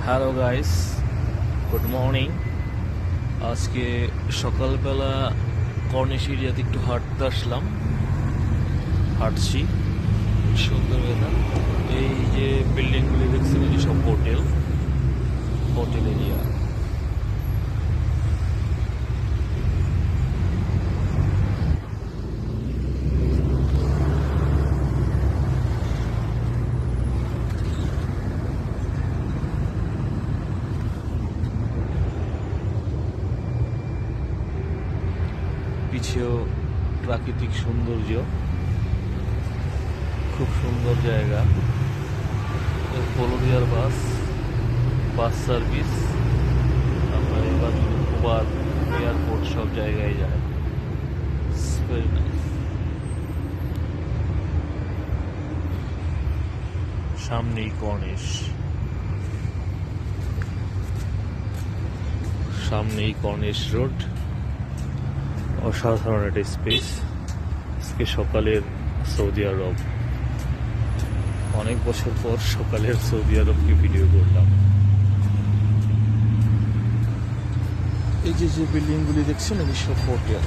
Hello guys, good morning. আজকে সকালবেলা corniche এরিয়াতে একটু হাঁটতে আসলাম। হাঁটছি, সুন্দর ওয়েদার। এই যে বিল্ডিংগুলি দেখছেন, এই সব হোটেল এরিয়া। পিছেও প্রাকৃতিক সৌন্দর্য, খুব সুন্দর জায়গা। হলদিয়ার বাস সার্ভিস, আপনার এবার উবার, এয়ারপোর্ট সব জায়গায় যায়। Very nice. সামনেই কর্নিশ, সামনেই কর্নিশ রোড। অসাধারণ একটা স্পেস। আজকে সকালের সৌদি আরব, অনেক বছর পর সকালের সৌদি আরবকে ভিডিও করলাম। এই যে বিল্ডিংগুলি দেখছেন, এই সব হোটেল।